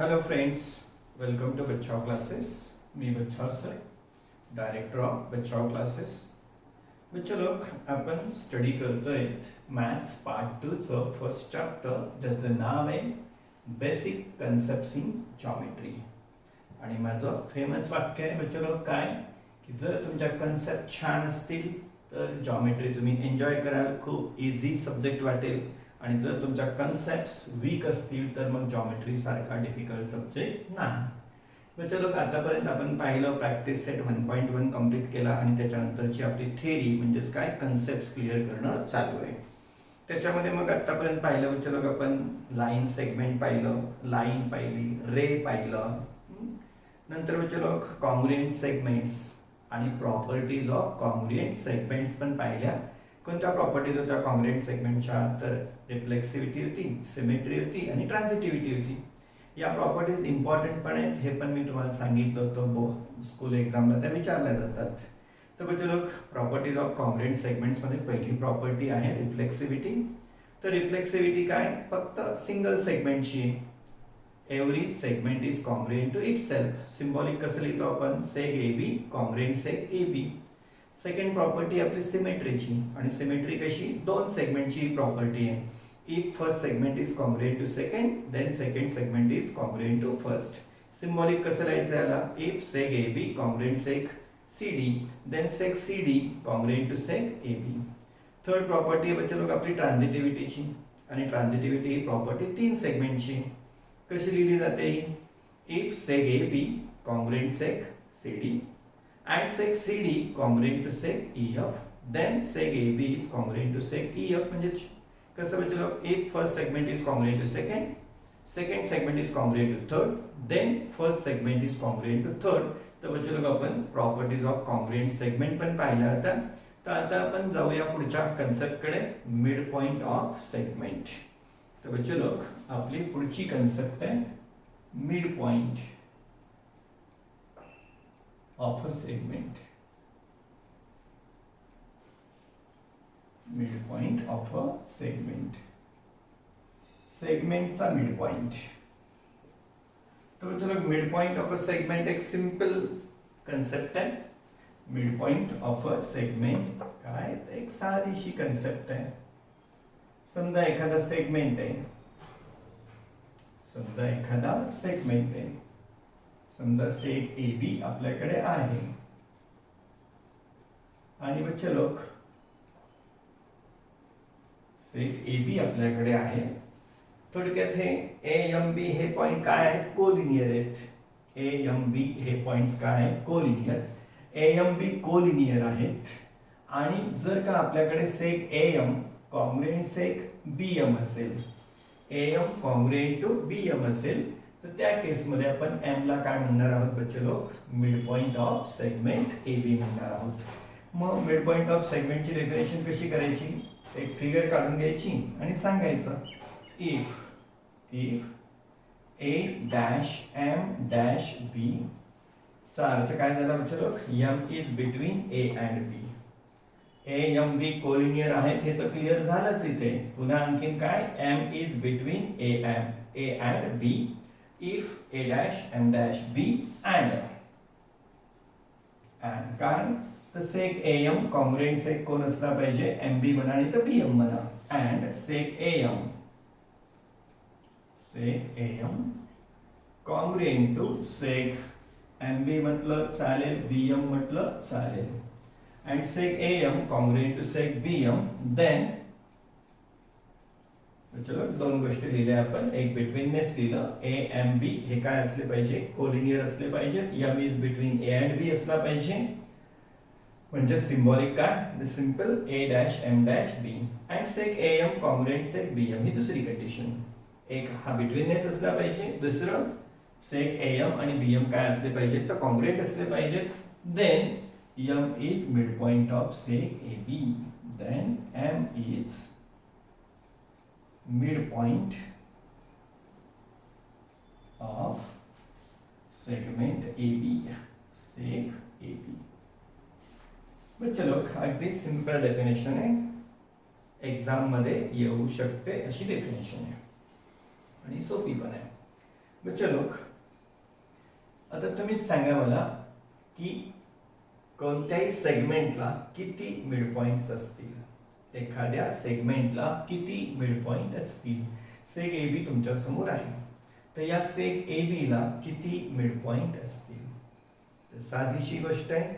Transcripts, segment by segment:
Hello friends, welcome to Bachchao classes. मी Bachchao sir, director of Bachchao classes. बच्चा लोक आपण स्टडी करतोय मॅथ्स पार्ट 2 चं फर्स्ट चॅप्टर ज्याचं नाव आहे बेसिक कन्सेप्ट्स इन जॉमेट्री. आणि माझं फेमस वाक्य आहे बच्चा लोक काय की जर तुमच्या कन्सेप्ट छान असतील तर जॉमेट्री तुम्ही एन्जॉय कराल, खूप इझी सब्जेक्ट वाटेल. आणि जर तुमच्या कन्सेप्ट्स वीक असतील तर मग जॉमेट्री सारखा डिफिकल्ट सब्जेक्ट नाही. बच्चा लोक आतापर्यंत आपण पाहिलं प्रॅक्टिस सेट 1.1 कंप्लीट केला आणि त्याच्यानंतरची आपली थेरी म्हणजेच काय कन्सेप्ट्स क्लिअर करणं चालू आहे. त्याच्यामध्ये मग आतापर्यंत पाहिलं बच्चा लोक आपण लाईन सेगमेंट पाहिलं, लाईन पाहिली, रे पाहिलं. नंतर बच्चा लोक कॉन्ग्रुएंट सेगमेंट्स आणि प्रॉपर्टीज ऑफ कॉन्ग्रुएंट सेगमेंट्स पण पाहिल्या. कोणत्या प्रॉपर्टीज होत्या कॉन्ग्रुएंट सेगमेंटच्या तर रिफ्लेक्सिव्हिटी होती, सिमेट्री होती आणि ट्रान्झिटिव्हिटी होती. या प्रॉपर्टीज इम्पॉर्टंट पण आहेत, हे पण मी तुम्हाला सांगितलं होतं. स्कूल एक्झामला त्या विचारल्या जातात. तर बच्चे लोक प्रॉपर्टीज ऑफ कॉन्ग्रुएंट सेगमेंट्समध्ये पहिली प्रॉपर्टी आहे रिफ्लेक्सिव्हिटी. तर रिफ्लेक्सिव्हिटी काय, फक्त सिंगल सेगमेंटची. Every segment is congruent to itself. Symbolic कसं लिहितो आपण, seg A B congruent seg A B. Second property आपली सिमेट्रीची, आणि सिमेट्री कशी, दोन सेगमेंटची प्रॉपर्टी आहे. If first segment is congruent to second then second segment is congruent to first. Symbolic कसं लिहायचं याला, if seg A B congruent seg C D then seg C D congruent to seg A B. Third property आहे बच्चे लोक आपली ट्रान्झिटिव्हिटीची, आणि transitivity ही property तीन सेगमेंटची. कशी लिहिली जाते, if seg A B congruent seg C D and seg CD congruent to seg EF then seg AB is congruent to seg EF. म्हणजे कसं बच्चे लोक, if first segment is congruent to second, second segment is congruent to third, then first segment is congruent to third. तर बच्चे लोक आपण properties of congruent segment पण पाहिल्या होत्या. तर आता आपण जाऊया पुढच्या कन्सेप्ट कडे, मिड पॉइंट ऑफ सेगमेंट. तर बच्चे लोक आपली पुढची कन्सेप्ट आहे mid point of a segment. Midpoint of a segment. सेगमेंटचा मिड पॉइंट. तो चलो mid point of a segment एक सिंपल कन्सेप्ट आहे. Mid point of a segment काय, एक साधीशी कन्सेप्ट आहे. समजा एखादा सेगमेंट आहे, समजा एखादा सेगमेंट आहे, समजा सेग ए बी आपल्याकडे आहे. आणि बच्चे लोक सेग ए बी आपल्याकडे आहे. थोडक्यात हे ए एम बी हे पॉइंट काय आहेत, कोलिनियर आहेत. ए एम बी हे पॉइंट्स काय आहेत, collinear. A M B collinear आहेत. आणि जर का आपल्याकडे seg A M congruent seg B M असेल, A M congruent to B M असेल, तर त्या केसमध्ये आपण एम ला काय म्हणणार आहोत बच्चे लोक, mid point of segment A B म्हणणार आहोत. मग मिड पॉइंट ऑफ सेगमेंटची डेफिनेशन कशी करायची, एक फिगर काढून घ्यायची आणि सांगायचं if A dash M dash B चा अर्थ काय झाला बच्चे लोक, M is between A and B. A M B collinear आहेत हे तर क्लिअर झालंच इथे. पुन्हा आणखीन काय, M is between A and B. if a dash m dash b and काय, तर sec am कॉन्ग्रुएंट sec कोण असला पाहिजे, mb म्हणा आणि तर bm म्हणा. and sec am congruent to sec mb म्हटलं चालेल, bm म्हटलं चालेल. and sec am congruent to sec bm then चलो दोन गोष्टी लिहिल्या आपण, एक बिटवीननेस लिहिलं, ए एम बी हे काय असले पाहिजे, कोलिनियर असले पाहिजे. M is between A and B असला पाहिजे. म्हणजे सिम्बॉलिक काय, simple A dash M dash B. And seg A M congruent seg B M ही दुसरी कंडिशन. एक हा बिटवीननेस असला पाहिजे, दुसरं सेक ए एम आणि बी एम काय असले पाहिजे, तर कॉन्ग्रुएंट असले पाहिजेत. Then M is mid point of seg A B. Then M is midpoint of segment AB. seg AB. बच्चे लोक अगदी सिंपल डेफिनेशन आहे, एग्जाम मध्ये येऊ शकते अशी डेफिनेशन आहे आणि सोपी पण आहे. बच्चे लोक, आता तुम्ही सांगा मला की कोणत्याही सेगमेंटला किती मिड पॉइंट्स असतील. एखाद्या सेगमेंटला किती मिड पॉइंट असतील. सेग ए बी तुमच्या समोर आहे, तर या सेग ए बी ला किती मिड पॉइंट असतील. तर साधीशी गोष्ट आहे,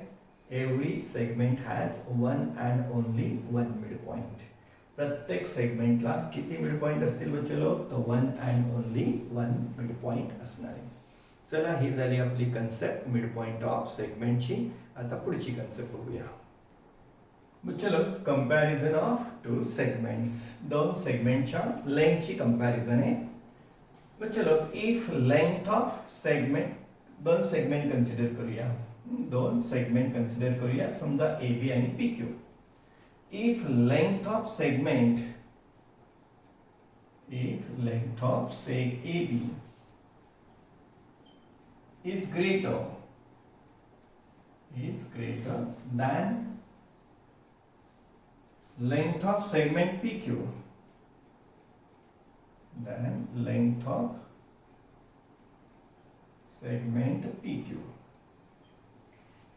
every segment has one and only one mid point. प्रत्येक सेगमेंटला किती मिड पॉइंट असतील बच्चे लोक, तर one and only one mid point असणार आहे. चला, ही झाली आपली कन्सेप्ट मिड पॉइंट ऑफ सेगमेंटची. आता पुढची कन्सेप्ट बघूया. चलो, कंपॅरिझन ऑफ टू सेगमेंट्स. दोन सेगमेंटच्या लेंथची कंपॅरिझन आहे. चलो, इफ लेंथ ऑफ सेगमेंट, दोन सेगमेंट कन्सिडर करूया. दोन सेगमेंट कन्सिडर करूया, समजा ए बी आणि P Q. If length of segment, if length of seg A B is greater than length of segment PQ, than length of segment PQ.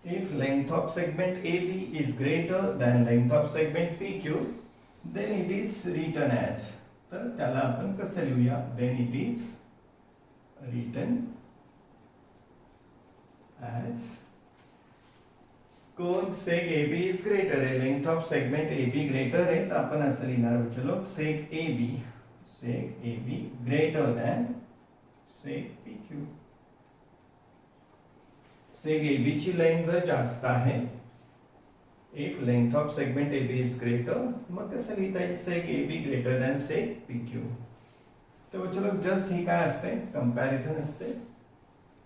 If length of segment AB is greater than length of segment PQ, then it is written as, तर त्याला आपण कसं लिहूया, then it is written as, कोण seg A B is greater आहे, length of segment A B greater आहे, तर आपण असं लिहिणार बच्चे लोक, seg A B greater than seg P Q. Seg A B ची लेंथ जर जास्त आहे, if length of segment A B is greater, मग कसं लिहिता येईल, seg A B greater than seg P Q. तर बच्चे लोक, जस्ट ही काय असते, कंपॅरिझन असते.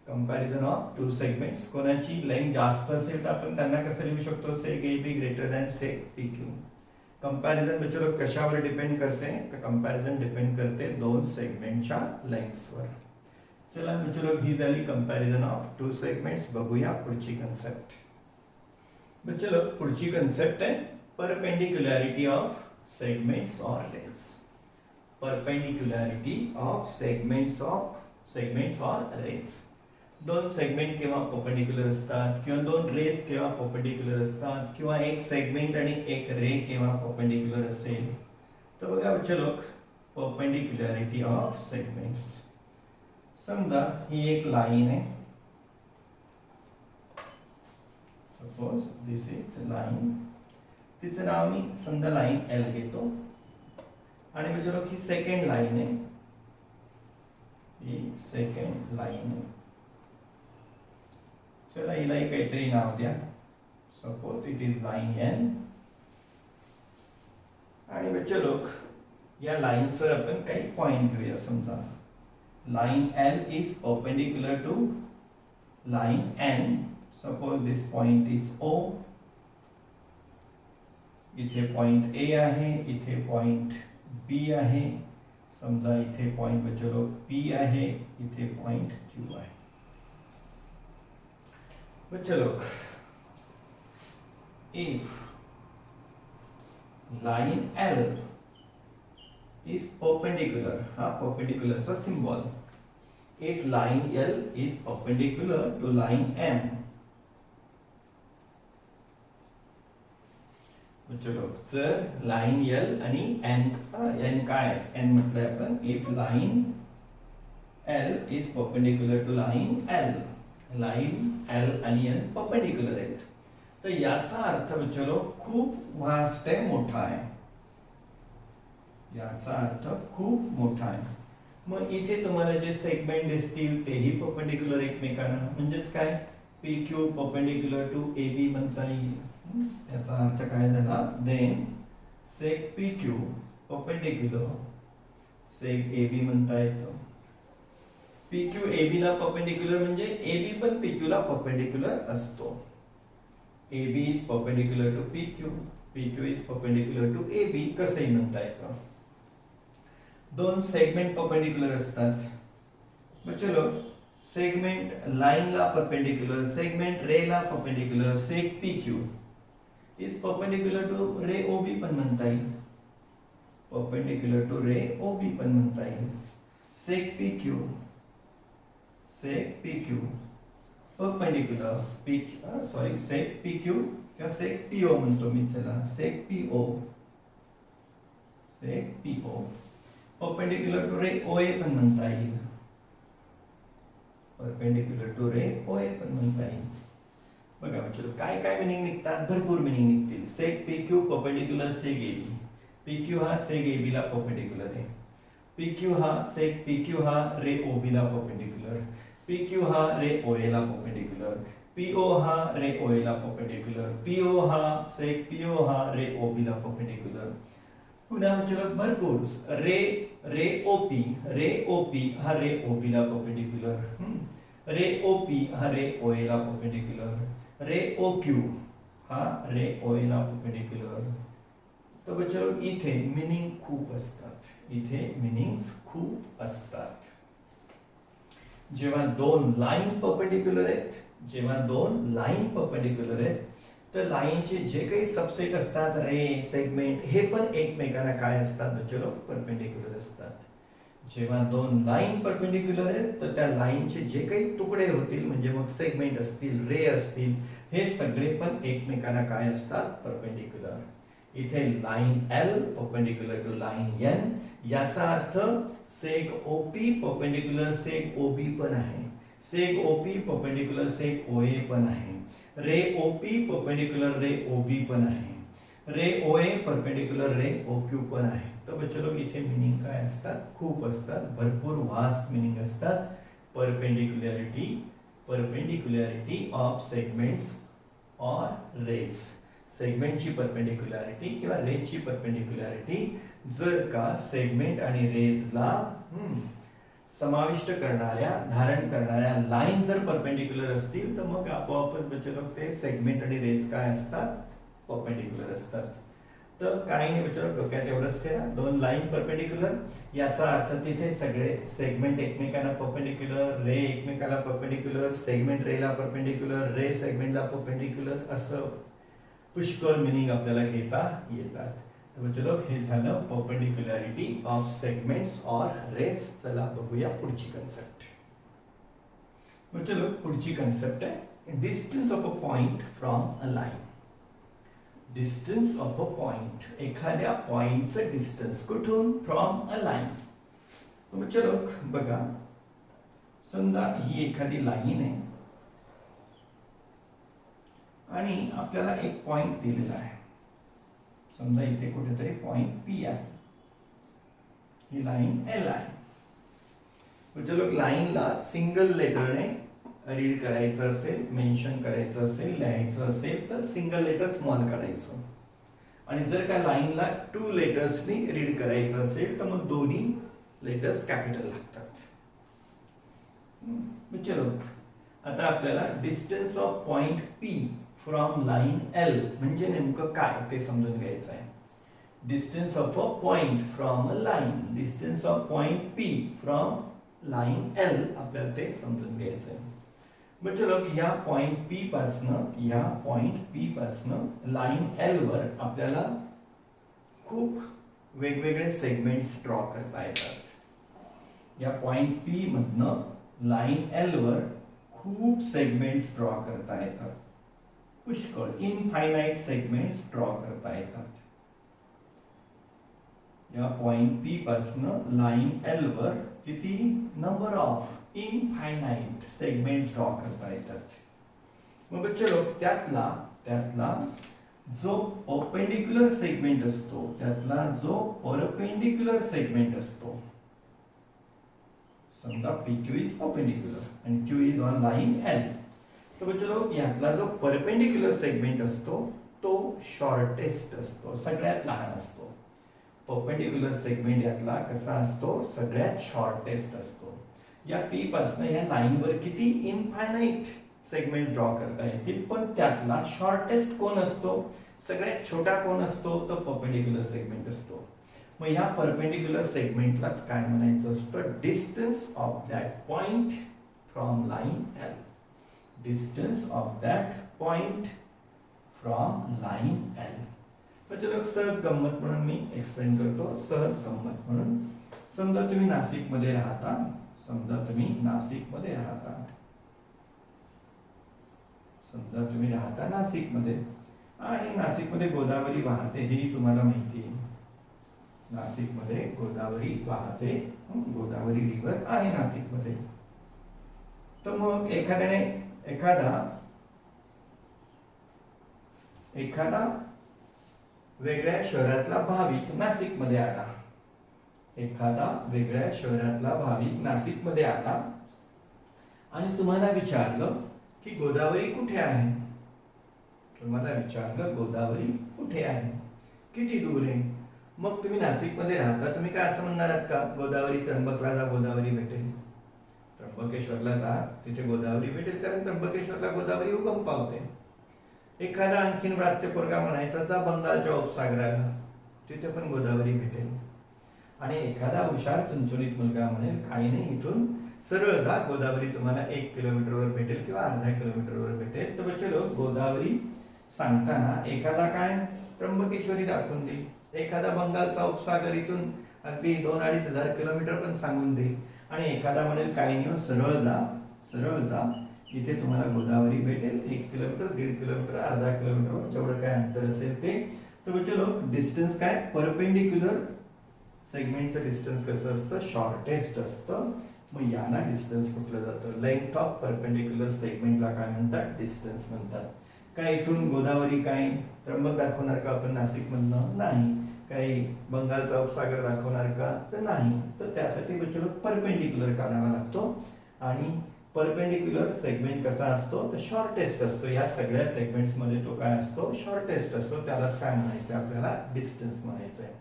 Comparison of two segments. कोणाची लेंथ जास्त असेल तर आपण त्यांना कसं लिहू शकतो, सेग A B greater than seg P Q. Comparison बच्चे लोक कशावर डिपेंड करते, तर कंपॅरिझन डिपेंड करते दोन सेगमेंटच्या लेंथ्सवर. चला बच्चे लोक, ही झाली कंपॅरिझन ऑफ टू सेगमेंट्स. बघूया पुढची कन्सेप्ट. बच्चे लोक, पुढची कन्सेप्ट आहे perpendicularity of segments or rays. Perpendicularity of segments or rays. दोन सेगमेंट केव्हा परपेंडिक्युलर असतात, किंवा दोन रेज केव्हा परपेंडिक्युलर असतात, किंवा एक सेगमेंट आणि एक रे केव्हा परपेंडिक्युलर असेल. तर बघा बच्चे लोक, परपेंडिक्युलॅरिटी ऑफ सेगमेंट्स. समजा ही एक लाईन आहे, सपोज दिस इज लाईन, तिचं नाव मी समजा लाईन एल घेतो. आणि बच्चे लोक, ही सेकंड लाईन आहे, ही सेकंड लाईन आहे. चला, हिलाही काहीतरी नाव द्या, suppose it is line N. आणि बच्चे लोक, या लाईन्सवर आपण काही पॉइंट घेऊया. समजा line L is perpendicular to line N. Suppose this point is O. इथे पॉइंट ए आहे, इथे पॉइंट बी आहे, समजा इथे पॉइंट बच्चे लोक पी आहे, इथे पॉइंट क्यू आहे. बच्चे लोक, if line L is perpendicular, हा perpendicular चा symbol. If line L is perpendicular to line M, चलो जर लाइन L आणि N काय, N म्हटलंय आपण, if line L is perpendicular to line L, line L आणि N perpendicular आहेत, तर याचा अर्थ चलो खूप वास्ट आहे, मोठा आहे. याचा अर्थ खूप मोठा आहे. मग इथे तुम्हाला जे सेगमेंट दिसतील तेही परपेंडिक्युलर एकमेकांना, म्हणजेच काय, P Q perpendicular to A B म्हणता येईल. याचा अर्थ काय झाला, then seg P Q perpendicular seg A B म्हणता येतं. पी क्यू ए बी ला परपेंडिक्युलर म्हणजे ए बी पण पी क्यू ला परपेंडिक्युलर असतो. A B is perpendicular to P Q, P Q is perpendicular to A B, कसंही म्हणता येतं. दोन सेगमेंट परपेंडिक्युलर असतात. चलो सेगमेंट लाइन ला परपेंडिक्युलर, सेगमेंट रे ला perpendicular, seg P Q is perpendicular to ray O B पण म्हणता येईल, perpendicular to ray O B पण म्हणता येईल. सेग पी क्यू सेक पी क्यू परपेंडिक्युलर सेक पी क्यू किंवा सेक पी ओ म्हणतो मी, चला सेक P O perpendicular to ray ओ ए पण म्हणता येईल, परपेंडिक्युलर टू रे ओ ए पण म्हणता येईल. बघा चलो काय काय मिनिंग निघतात, भरपूर मिनिंग निघतील. Seg P Q perpendicular seg A B, P Q हा सेक ए बी ला परपेंडिक्युलर आहे, पी क्यू हा सेक पी क्यू हा रे ओ बी ला परपेंडिक्युलर, पी क्यू हा रे ओ ए ला परपेंडिक्युलर, पी ओ हा रे ओ ए ला परपेंडिक्युलर, पी ओ हा सेक पी ओ हा रे ओ बी ला परपेंडिक्युलर. पुन्हा चलो भरपूर रे ओ पी हा रे ओ बी ला परपेंडिक्युलर, रे ओ पी हा रे ओ ए ला परपेंडिक्युलर, रे ओ क्यू हा रे ओ ए ला परपेंडिक्युलर. तर बच्चो इथे मिनिंग खूप असतात, इथे मिनिंग्स खूप असतात. जेव्हा दोन लाईन परपेंडिक्युलर आहेत, जेव्हा दोन लाईन परपेंडिक्युलर आहेत, तर लाईनचे जे काही सबसेट असतात रे सेगमेंट हे पण एकमेकांना काय असतात बच्चो परपेंडिक्युलर असतात. जेव्हा दोन लाईन परपेंडिक्युलर आहेत तर त्या लाईनचे जे काही तुकडे होतील म्हणजे मग सेगमेंट असतील रे असतील हे सगळे पण एकमेकांना काय असतात परपेंडिक्युलर. इथे line L perpendicular to line N, याचा अर्थ सेक ओ पी परपेंडिक्युलर सेक ओ बी पण आहे, सेक ओ पी परपेंडिक्युलर सेक ओ ए पण आहे, रे ओ पी परपेंडिक्युलर रे ओ बी पण आहे, रे ओ ए परपेंडिक्युलर रे ओ क्यू पण आहे. तर बच्चो इथे मिनिंग काय असतात, खूप असतात, भरपूर वास्ट मिनिंग असतात. परपेंडिक्युलॅरिटी ऑफ सेगमेंट्स ऑर रेज, सेगमेंटची परपेंडिक्युलॅरिटी किंवा रेजची परपेंडिक्युलॅरिटी जर का सेगमेंट आणि रेजला समाविष्ट करणाऱ्या धारण करणाऱ्या लाईन जर परपेंडिक्युलर असतील तर मग आपोआपच बच्चो ते सेगमेंट आणि रेज काय असतात परपेंडिक्युलर असतात. तर काही नाही बच्चो डोक्यात एवढंच ठेवा, दोन लाईन परपेंडिक्युलर याचा अर्थ तिथे सगळे सेगमेंट एकमेकांना परपेंडिक्युलर, रे एकमेकाला परपेंडिक्युलर, सेगमेंट रेला परपेंडिक्युलर, रे सेगमेंटला परपेंडिक्युलर, असं पुष्कळ मिनिंग आपल्याला घेता येतात. तर बच्चो हे झालं परपेंडिक्युलॅरिटी ऑफ सेगमेंट्स ऑर रेज. चला बघूया पुढची कन्सेप्ट. बच्चो पुढची कन्सेप्ट आहे distance of a point from a line. Distance of a point, एखाद्या पॉइंटचं डिस्टन्स कुठून, फ्रॉम अ लाईन. बच्चो बघा समजा ही एखादी लाईन आहे आणि आपल्याला एक पॉइंट दिलेला आहे, समजा इथे कुठेतरी पॉइंट पी आहे, ही लाईन एल आहे. बच्चो लाईनला सिंगल लेटरने रीड करायचं असेल, मेन्शन करायचं असेल, लिहायचं असेल तर सिंगल लेटर स्मॉल काढायचं, आणि जर का लाईनला 2 लेटर्सनी रीड करायचं असेल तर मग दोन्ही लेटर्स कॅपिटल लागतात. चलो आता आपल्याला distance of point P from line L म्हणजे नेमकं काय ते समजून घ्यायचं आहे. Distance of a point from a line, distance of point P from line L आपल्याला ते समजून घ्यायचं आहे. बच्चो ह्या पॉइंट पी पासनं लाईन एल वर आपल्याला खूप वेगवेगळे सेगमेंट्स ड्रॉ करता येतात. या पॉइंट पी मधनं लाईन एल वर खूप सेगमेंट्स ड्रॉ करता येतात, पुष्कळ इनफायनाइट सेगमेंट्स ड्रॉ करता येतात. या पॉइंट पी पासनं लाईन एल वर किती number of infinite segments draw करता येतात. मग बच्चो त्यातला जो परपेंडिक्युलर सेगमेंट असतो, समजा PQ is perpendicular and Q is on line L. तर बच्चो यातला जो परपेंडिक्युलर सेगमेंट असतो तो शॉर्टेस्ट असतो, सगळ्यात लहान असतो. परपेंडिक्युलर सेगमेंट यातला कसा असतो, सगळ्यात शॉर्टेस्ट असतो. या P पासून या लाईन वर किती इनफायनाइट सेगमेंट्स ड्रॉ करता येतील, पण त्यातला शॉर्टेस्ट कोण असतो, सगळ्यात छोटा कोण असतो, तो परपेंडिक्युलर सेगमेंट असतो. मग ह्या परपेंडिक्युलर सेगमेंटलाच काय म्हणायचं असतं, distance of that point from line L. Distance of that point from line L. म्हणजे सहज गंमत म्हणून मी एक्सप्लेन करतो, सहज गंमत म्हणून. समजा तुम्ही नाशिक मध्ये राहता, समजा तुम्ही नाशिकमध्ये राहता, समजा तुम्ही राहता नाशिकमध्ये आणि नाशिकमध्ये गोदावरी वाहते हेही तुम्हाला माहिती आहे. नाशिकमध्ये गोदावरी वाहते, गोदावरी रिव्हर आहे नाशिकमध्ये. तर मग एखादा वेगळ्या शहरातला भाविक नाशिकमध्ये आला, एखादा वेगळ्या शहरातला भाविक नाशिकमध्ये आला आणि तुम्हाला विचारलं की गोदावरी कुठे आहे. तुम्हाला विचारलं गोदावरी कुठे आहे, किती दूर आहे. मग तुम्ही नाशिकमध्ये राहता, तुम्ही काय असं म्हणणार आहात का गोदावरी त्र्यंबकला जा, गोदावरी भेटेल. त्र्यंबकेश्वरला जा, तिथे गोदावरी भेटेल, कारण त्र्यंबकेश्वरला गोदावरी उगम पावते. एखादा आणखीन व्रात्य पोरगा म्हणायचा जा बंगालच्या उपसागराला, तिथे पण गोदावरी भेटेल. आणि एखादा हुशार चुनचुनीत मुलगा म्हणेल काही नाही, इथून सरळ जा, गोदावरी तुम्हाला 1 किलोमीटरवर भेटेल किंवा अर्धा किलोमीटरवर भेटेल. तर बच्चे गोदावरी सांगताना एखादा काय त्र्यंबकेश्वरी दाखवून देईल, एखादा बंगालचा उपसागर इथून अगदी 2-2.5 हजार किलोमीटर पण सांगून देईल, आणि एखादा म्हणेल काही नाही, सरळ जा, सरळ जा, इथे तुम्हाला गोदावरी भेटेल 1 किलोमीटर, 1.5 किलोमीटर, अर्धा किलोमीटर, जेवढं काय अंतर असेल ते. तर बच्चे डिस्टन्स काय, परपेंडिक्युलर सेगमेंटचं डिस्टन्स कसं असतं, शॉर्टेस्ट असतं. मग याला डिस्टन्स कुठलं जातं, लेंथ ऑफ परपेंडिक्युलर सेगमेंटला काय म्हणतात, डिस्टन्स म्हणतात. काय इथून गोदावरी काय त्र्यंबक दाखवणार का आपण नाशिकमधनं, नाही. काही बंगालचा उपसागर दाखवणार का, तर नाही. तर त्यासाठी बच्चे परपेंडिक्युलर काढावा लागतो. आणि परपेंडिक्युलर सेगमेंट कसा असतो, तर शॉर्टेस्ट असतो. या सगळ्या सेगमेंट्स मध्ये तो काय असतो, शॉर्टेस्ट असतो. त्यालाच काय म्हणायचं, आपल्याला डिस्टन्स म्हणायचं आहे.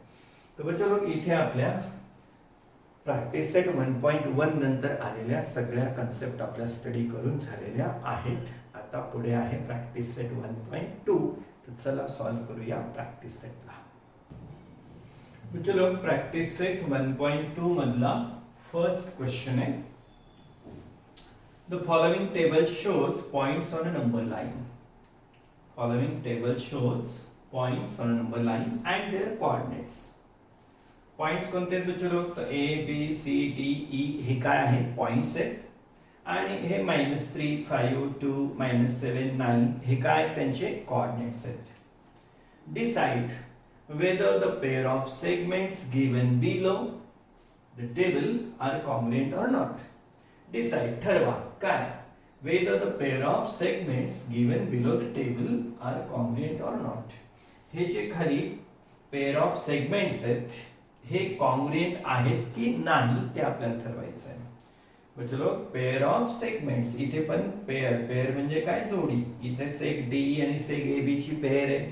तर बच्चे इथे आपल्या प्रॅक्टिस सेट 1.1 नंतर आलेल्या सगळ्या कन्सेप्ट आपल्या स्टडी करून झालेल्या आहेत. आता पुढे आहे प्रॅक्टिस सेट 1.2. तर चला सॉल्व करूया प्रॅक्टिस सेटला. चलो प्रॅक्टिस सेट 1.2 मधला फर्स्ट क्वेश्चन आहे. The following table shows points on a number line. Following table shows points on a number line and their coordinates. Points कोणते आहेत बच्चे लोक, तर A, B, C, D, E हे काय आहेत, पॉइंट्स आहेत. आणि हे -3, 5, 2, -7, 9 हे काय त्यांचे कोऑर्डिनेट्स आहेत. Decide whether the pair of segments given below the table are congruent or not. Decide, ठरवा काय, whether the pair of segments given below the table are congruent or not. हे जे खाली pair of segments आहेत हे congruent आहेत की नाही ते आपल्याला ठरवायचं आहे. बच्चो पेअर ऑफ सेगमेंट्स, इथे पण पेअर म्हणजे काय, जोडी. इथे सेग डी आणि सेग ए बी ची पेअर आहे,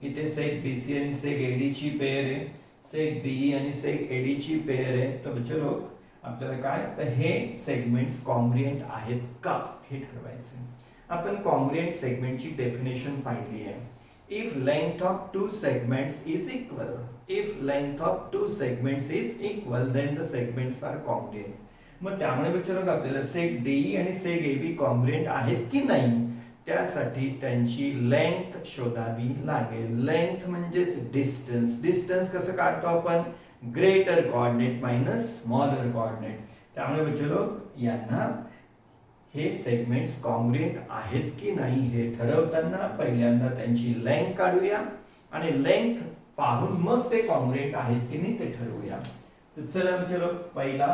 इथे सेग बी सी आणि सेग ए डी ची पेअर आहे, सेग बी आणि सेग ए डी ची पेअर आहे. तर बच्चो आपल्याला काय, तर हे सेगमेंट्स कॉन्ग्रुएंट आहेत का हे ठरवायचं आहे. आपण कॉन्ग्रुएंट सेगमेंटची डेफिनेशन पाहिली आहे. If length of two segments is equal, if length of two segments is equal, then the segments are congruent. मग त्यामुळे बच्चो आपल्याला सेग डी आणि सेग ए बी कॉन्ग्रुएंट आहेत की नाही त्यासाठी त्यांची लेंथ शोधावी लागेल. लेंथ म्हणजेच डिस्टन्स. डिस्टन्स कसं काढतो आपण, greater coordinate minus smaller coordinate. त्यामुळे बच्चो यांना हे सेगमेंट्स कॉन्ग्रुएंट आहेत की नाही हे ठरवताना पहिल्यांदा त्यांची लेंथ काढूया आणि लेंथ पाहून मग ते कॉन्ग्रुएंट आहेत की नाही ते ठरवूया. तर चला चलो पहिला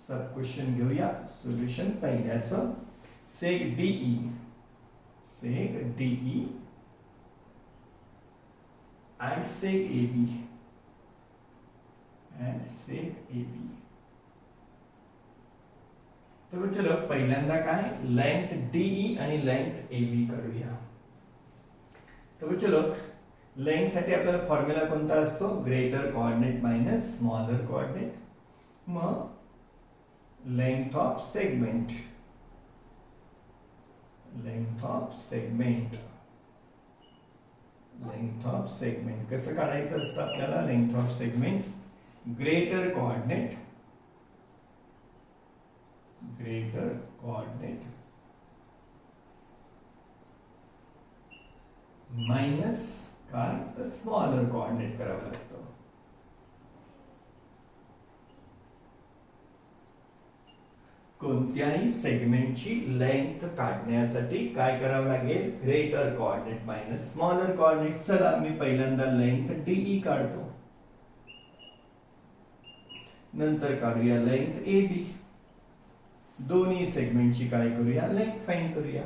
सब क्वेश्चन घेऊया. सोल्युशन पहिल्याचं, seg D E and seg AB. तर चलो पहिल्यांदा काय, लेंथ डीई आणि लेंथ AB करूया. तर चलो लेंथ साठी आपल्याला फॉर्म्युला कोणता असतो, greater coordinate minus smaller coordinate. मग लेंथ ऑफ सेगमेंट कसं काढायचं असतं आपल्याला, length of segment greater coordinate minus काय, तर स्मॉलर कोऑर्डिनेट करावं लागतं. कोणत्याही सेगमेंटची लेंथ काढण्यासाठी काय करावं लागेल? Greater coordinate minus smaller coordinate. चला मी पहिल्यांदा लेंथ डीई काढतो, नंतर काढूया लेंथ AB. दोन्ही सेगमेंटची काय करूया? लेंथ फाइंड करूया.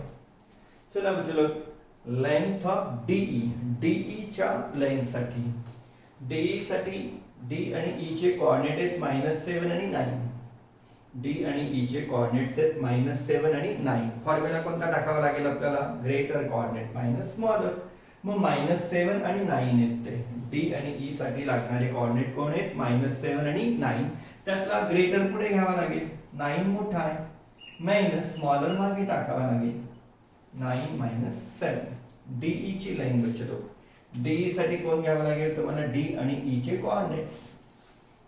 चला चलो लेंथ ऑफ डीई, डीई च्या लेंथ साठी, डीई साठी डी आणि ई चे कोऑर्डिनेट आहेत -7 आणि 9. डी आणि ई चे कोऑर्डिनेट्स आहेत -7 आणि 9. फॉर्म्युला कोणता टाकावा लागेल आपल्याला? Greater coordinate minus smaller. मग -7 आणि 9 आहेत ते. डी आणि ई साठी लागणारे कोऑर्डिनेट कोण आहेत? -7 आणि 9. त्यातला ग्रेटर पुढे घ्यावा लागेल. 9 मोठा आहे, मायनस स्मॉलर मागे टाकावा लागेल. 9 - 7. डीई ची लाईन बचतो. डीई साठी कोण घ्यावं लागेल तुम्हाला? डी आणि ई चे कोऑर्डिनेट्स.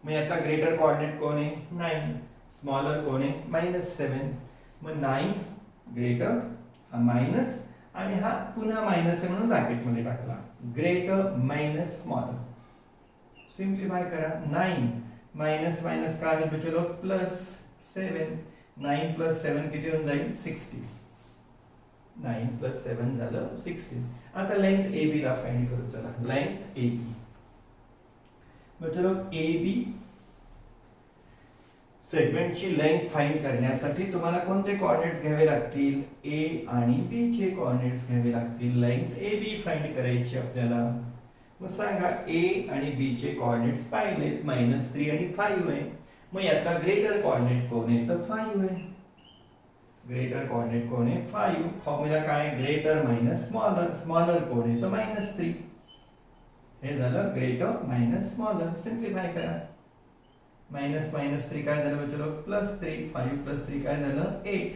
मग याचा ग्रेटर कोऑर्डिनेट कोण आहे? 9. स्मॉलर कोण आहे? -7. मग 9 ग्रेटर, हा मायनस आणि हा पुन्हा मायनस आहे म्हणून ब्रॅकेट मध्ये टाकला. Greater minus smaller. सिंप्लिफाय करा. 9 मायनस मायनस काय होईल बचलो? +7. 9 + 7 किती होऊन जाईल? 16. 9 + 7 झालं 16. आता लेंथ AB ला फाइंड करू. चला लेंथ AB. चलो AB सेगमेंटची लेंथ फाइंड करण्यासाठी तुम्हाला कोणते कोऑर्डिनेट्स घ्यावे लागतील? A आणि B चे कोऑर्डिनेट्स घ्यावे लागतील. लेंथ AB फाइंड करायची आपल्याला. मग सांगा A आणि B चे कोऑर्डिनेट्स पाहिलेत, -3 आणि 5 आहे. मग याचा ग्रेटर कोऑर्डिनेट कोण आहे? तर 5 आहे. ग्रेटर कोऑर्डिनेट कोण आहे? 5. फॉर्म्युला काय? Greater minus smaller. स्मॉलर कोण आहे? तर -3. हे झालं ग्रेटर मायनस स्मॉलर. सिंप्लिफाय करा. -3 काय झालं बचलो? +3. 5 + 3 काय झालं? 8.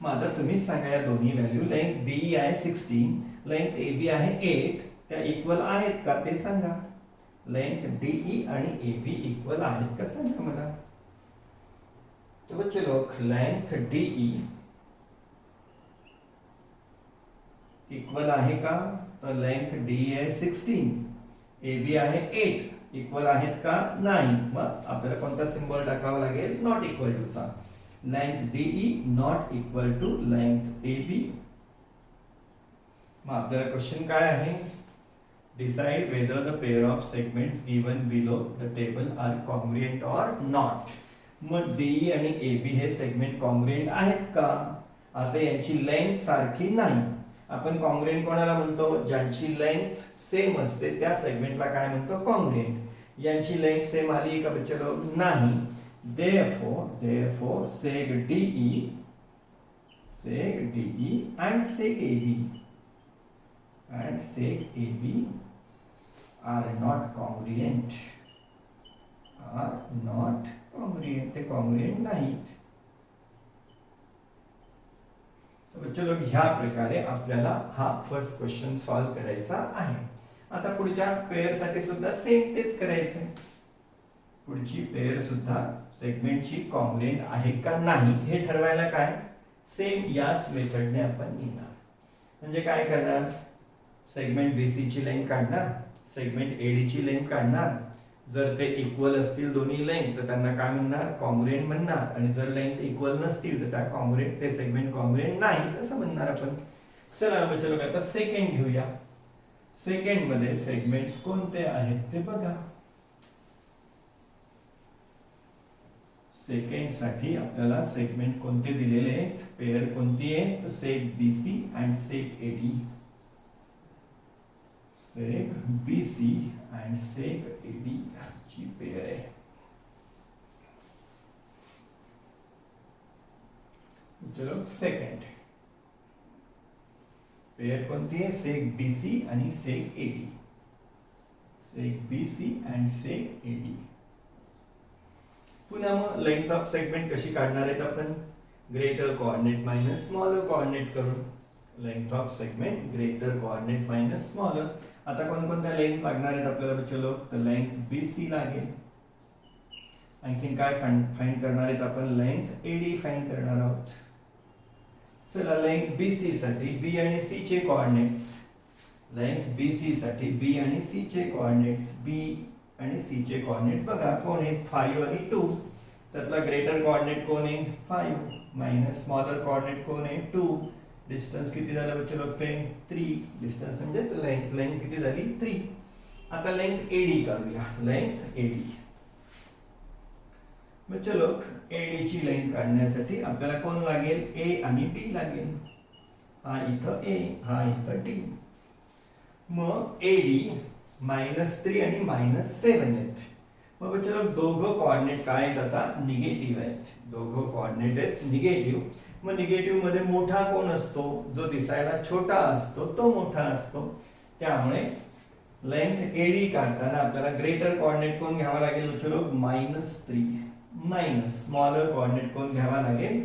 मग आता तुम्हीच सांगा या दोन्ही व्हॅल्यू, लेंथ DE आहे 16, लेंथ AB आहे 8, त्या इक्वल आहेत का ते सांगा. लेंथ DE आणि AB इक्वल आहेत का सांगा मला. तो बच्चे लोग लेंथ DE इक्वल आहे का? तर लेंथ DE आहे 16, AB आहे 8, इक्वल आहेत का? नाही. मग आपल्याला कोणता सिंबल टाकावा लागेल? नॉट इक्वल टू चा. Length DE not equal to length AB. मग आपल्याला क्वेश्चन काय आहे? Decide whether the pair of segments given below the table are congruent or not. मग DE आणि AB हे सेगमेंट कॉन्ग्रुएंट आहेत का? आता यांची लेंथ सारखी नाही. आपण कॉन्ग्रुएंट कोणाला म्हणतो? ज्यांची लेंथ सेम असते त्या सेगमेंटला काय म्हणतो? कॉन्ग्रुएंट. यांची लेंथ सेम आली का बच्चो? नाही. therefore seg DE and seg AB are not congruent. ते congruent नाहीत. बच्चो ह्या प्रकारे आपल्याला हा फर्स्ट क्वेश्चन सॉल्व करायचा आहे. आता पुढच्या पेअर साठी सुद्धा सेम तेच करायचंय. पुढची पेअर सुद्धा सेगमेंटची कॉन्ग्रुएंट आहे का नाही हे ठरवायला काय? सेम याच मेथडने आपण येणार. म्हणजे काय करणार? सेगमेंट BC ची लेंथ काढणार, सेगमेंट AD ची लेंथ काढणार. जर ते इक्वल असतील दोन्ही लेंथ तर त्यांना काय म्हणणार? कॉन्ग्रुएंट म्हणणार. आणि जर लेंथ इक्वल नसतील तर त्या कॉन्ग्रुएंट, ते सेगमेंट कॉन्ग्रुएंट नाही असं म्हणणार आपण. चला बच्चो आता सेकंड घेऊया. सेकंड मध्ये सेगमेंट्स कोणते आहेत ते बघा. सेकंड साठी आपल्याला सेगमेंट कोणते दिलेले आहेत? पेअर कोणती आहे? सेग BC and सेग AD. सेग BC and सेग AD ची पेअर आहे. चलो सेकंड पेअर कोणती आहे? सेग BC आणि सेग AD. सेग BC and सेग AD. पुन्हा मग लेंथ ऑफ सेगमेंट कशी काढणार आहेत आपण? Greater coordinate minus smaller coordinate करून. Length of segment greater coordinate minus smaller. आता कोणकोणत्या लेंथ लागणार आहेत आपल्याला बच्चो? तर लेंथ BC लागेल. आणखीन काय फाइंड करणार आहेत आपण? लेंथ AD फाइंड करणार आहोत. चला लेंथ BC साठी B आणि C चे कोऑर्डिनेट्स. लेंथ BC साठी B आणि C चे कोऑर्डिनेट्स. B आणि C चे कोऑर्डिनेट बघा कोण आहेत? 5 आणि 2. त्यातला ग्रेटर कोऑर्डिनेट कोण आहे 5 मायनस स्मॉलर कोऑर्डिनेट कोण आहे 2. डिस्टन्स किती झालं बच्चे लोक ते 3. डिस्टन्स म्हणजेच लेंथ किती झाली 3. आता लेंथ एडी काढूया. लेंथ एडी बच्चे लोक एडी ची लेंथ काढण्यासाठी आपल्याला कोण लागेल ए आणि डी लागेल. हा इथं ए हा इथं डी. मग एडी -3 आणि -7 आहेत. मग बच्चे लोक दोघं कोऑर्डिनेट काय आहेत आता निगेटिव्ह आहेत. दोघं कोऑर्डिनेट आहेत निगेटिव्ह. मग निगेटिव्ह मध्ये मोठा कोण असतो जो दिसायला छोटा असतो तो मोठा असतो. त्यामुळे लेंथ एडी काढताना आपल्याला ग्रेटर कोऑर्डिनेट कोण घ्यावा लागेल बच्चे लोक -3 मायनस स्मॉलर कोऑर्डिनेट कोण घ्यावा लागेल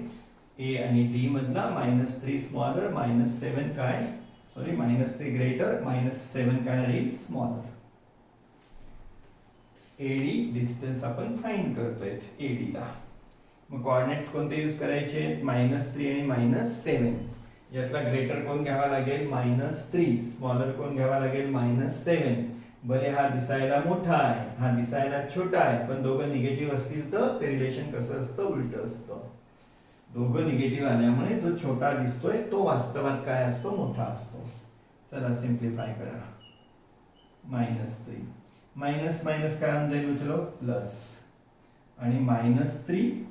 ए आणि डी मधला -3 स्मॉलर -7 काय सॉरी -3 ग्रेटर -7 काय राहील स्मॉलर. एडी डिस्टन्स आपण फाइंड करतोय एडी ला. मग कोऑर्डिनेट्स कोणते यूज करायचे -3 आणि -7. यातला ग्रेटर कोण घ्यावा लागेल -3 स्मॉलर कोण घ्यावा लागेल -7. भले हा दिसायला मोठा आहे हा दिसायला छोटा आहे पण दोघं निगेटिव्ह असतील तर ते रिलेशन कसं असतं उलट असतं. दोघं निगेटिव्ह आल्यामुळे जो छोटा दिसतोय तो वास्तवात काय असतो मोठा असतो. चला सिंप्लिफाय करा. -3 मायनस मायनस काय होऊन जाईल चलो प्लस आणि -3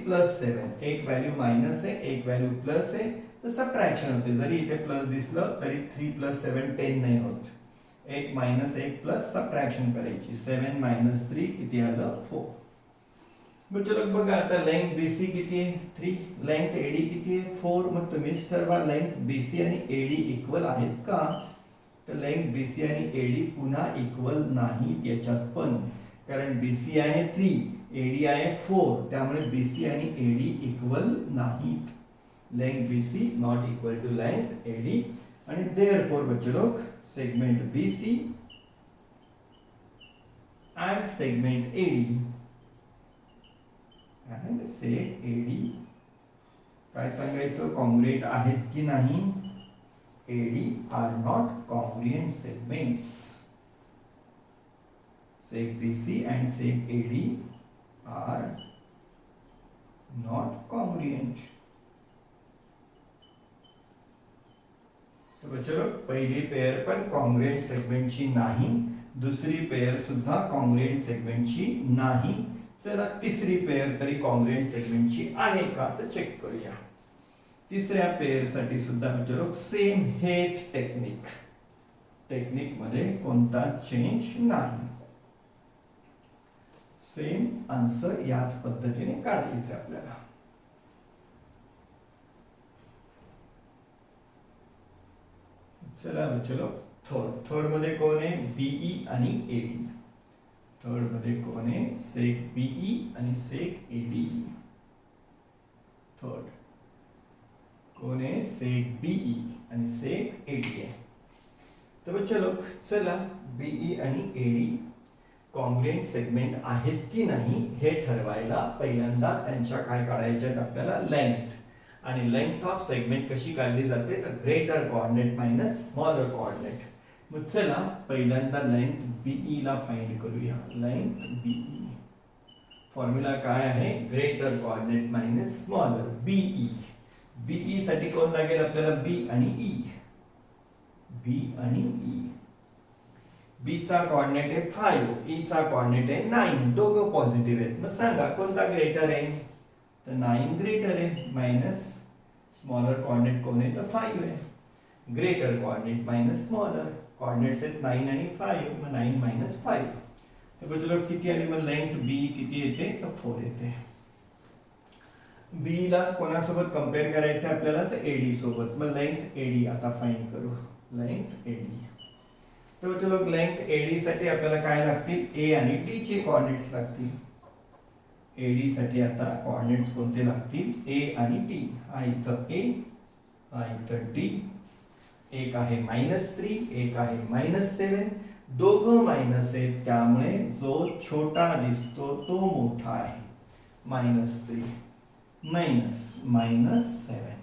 प्लस 7 एक व्हॅल्यू मायनस आहे एक व्हॅल्यू प्लस आहे तर सबट्रॅक्शन होते. जरी इथे प्लस दिसलं तरी 3 + 7 10 नाही होत. एक मायनस एक प्लस सबट्रॅक्शन करायची. 7 - 3 किती आलं 4. मग चलो बघा आता लेंथ BC किती आहे 3. लेंथ AD किती आहे 4. मग तुम्हीच ठरवा लेंथ BC आणि AD इक्वल आहेत का. तर लेंथ BC आणि AD पुन्हा इक्वल नाही याच्यात पण कारण BC आहे 3 AD आहे 4 त्यामुळे BC आणि AD इक्वल नाहीत. Length BC not equal to length AD आणि देयरफॉर बच्चे लोग segment BC and segment AD and seg AD काय सांगायचं कॉन्ग्रुएंट आहेत की नाही. AD are not congruent segments. Seg BC and seg AD are not congruent. तो चलो पहिली पेयर पण कॉन्ग्रुएंट सेगमेंटची नाही दुसरी पेयर सुद्धा कॉन्ग्रुएंट सेगमेंटची नाही. चला तिसरी पेयर तरी कॉन्ग्रुएंट सेगमेंटची आहे का तर चेक करूया. तिसऱ्या पेयर साठी सुद्धा विचारू सेम हेच टेक्निक मध्ये कोणता चेंज नाही. सेम आन्सर याच पद्धतीने काढायचं आपल्याला. चला चलो थर्ड मध्ये कोण आहे BE आणि AD. थर्ड मध्ये कोण आहे सेक BE आणि सेक AD. थर्ड कोण आहे सेक BE आणि सेक AD आहे. तर चलो चला BE आणि AD कॉन्ग्रुएंट सेगमेंट आहेत की नाही हे ठरवायला पहिल्यांदा त्यांच्या काय काढायचे आपल्याला लेंथ. आणि लेंथ ऑफ सेगमेंट कशी काढली जाते तर greater coordinate minus smaller coordinate. मग चला पहिल्यांदा लेंथ BE ला फाइंड करूया. लेंथ BE फॉर्म्युला काय आहे greater coordinate minus smaller BE. BE साठी कोण लागेल आपल्याला B आणि E. B आणि E. B चा कोऑर्डिनेट आहे 5 E चा कोऑर्डिनेट आहे 9 दोघं पॉझिटिव्ह आहेत. मग सांगा कोणता ग्रेटर आहे तर 9 ग्रेटर आहे मायनस स्मॉलर कोऑर्डिनेट कोण आहे तर 5 आहे. Greater coordinate minus smaller coordinates आहेत 9 आणि 5 मग 9 - 5 तर बघलो किती आली मग लेंथ B किती येते तर 4 येते. B ला कोणासोबत कंपेअर करायचं आपल्याला तर AD सोबत. मग लेंथ AD आता फाइंड करू. लेंथ AD तर चलो लेंथ AD साठी आपल्याला काय लागतील A आणि D चे कोऑर्डिनेट्स लागतील. AD साठी आता कोऑर्डिनेट्स कोणते लागतील A आणि D. हा इथं A हा इथं D. एक आहे -3 एक आहे -7 दोघं मायनस आहेत त्यामुळे जो छोटा दिसतो तो मोठा आहे. -3 -7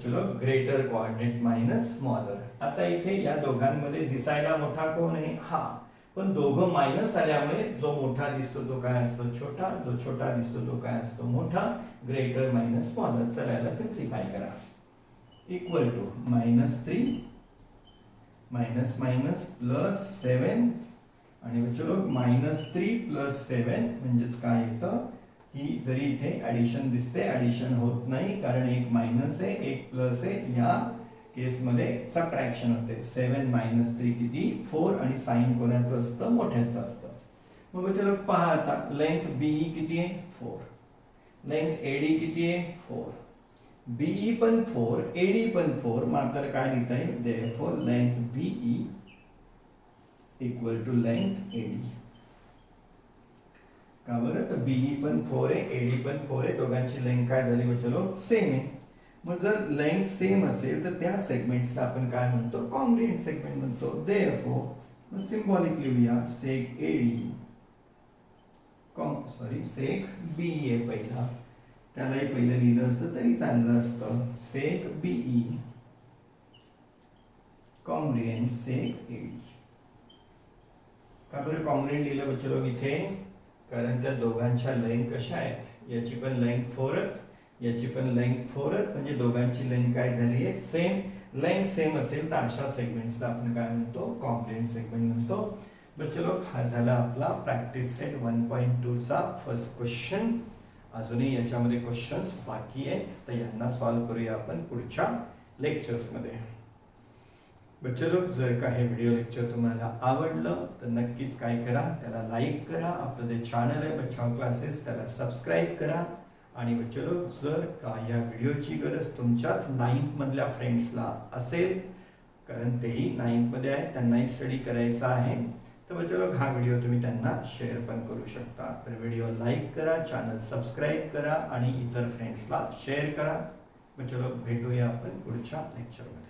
चलो ग्रेटर कोऑर्डिनेट मायनस स्मॉलर. आता इथे या दोघांमध्ये दिसायला मोठा कोण आहे हा पण दोघं मायनस आल्यामुळे जो मोठा दिसतो तो काय असतो छोटा, जो छोटा दिसतो तो काय असतो मोठा. Greater minus smaller. चला याला सिम्प्लिफाय करा. Equal to -3 minus minus plus 7 आणि चलो -3 प्लस 7 म्हणजेच काय येतं, ही जरी इथे ॲडिशन दिसते, ॲडिशन होत नाही कारण एक मायनस आहे एक प्लस आहे. या केसमध्ये सबट्रॅक्शन होते. 7 - 3 किती 4 आणि साइन कोणाचं असतं मोठ्याचं असतं. मग चलो पहा आता लेंथ बीई किती आहे 4, लेंथ एडी किती आहे 4, बीई पण 4 एडी पण 4. मग आपल्याला काय लिहिता येईल, therefore length B E equal to length A D. का बरं, तर बीई पण 4 आहे एडी पण 4 आहे. दोघांची लेंथ काय झाली मग चलो सेम आहे. मग जर लेंथ सेम असेल तर त्या सेगमेंट्सला आपण काय म्हणतो, कॉन्ग्रुएंट सेगमेंट म्हणतो. देअरफॉर मग सिम्बॉलिक लिहूया, सेक एडी सेक बीई आहे पहिला, त्यालाही पहिलं लिहिलं असतं तरी चाललं असतं. सेक बीई कॉन्ग्रुएंट सेक एडी. का बरं कॉन्ग्रुएंट लिहिलं बच्चो इथे, कारण त्या दोघांच्या लेंथ कशा आहेत, याची पण लेंथ 4च याची पण लेंथ 4च, म्हणजे दोघांची लेंथ काय झाली आहे सेम. लेंथ सेम असेल तर अशा सेगमेंट्सला आपण काय म्हणतो, कॉन्ग्रुएंट सेगमेंट म्हणतो. बच्चो हा झाला आपला प्रॅक्टिस सेट 1.2 चा फर्स्ट क्वेश्चन. अजूनही याच्यामध्ये क्वेश्चन्स बाकी आहेत, तर यांना सॉल्व्ह करूया आपण पुढच्या लेक्चर्समध्ये. बच्चो जर का हे व्हिडिओ लेक्चर तुम्हाला आवडलं तर नक्कीच काय करा, त्याला लाईक करा. आपलं जे चॅनल आहे बच्चाओ क्लासेस त्याला सबस्क्राईब करा. आणि बच्चो जर का या व्हिडिओची गरज तुमच्याच 9th मधल्या फ्रेंड्सला असेल, कारण तेही 9th मध्ये आहेत, त्यांनाही स्टडी करायचा आहे, तर बच्चो हा व्हिडिओ तुम्ही त्यांना शेअर पण करू शकता. तर व्हिडिओ लाईक करा, चॅनल सबस्क्राईब करा आणि इतर फ्रेंड्सला शेअर करा. बच्चो भेटूया आपण पुढच्या लेक्चरमध्ये.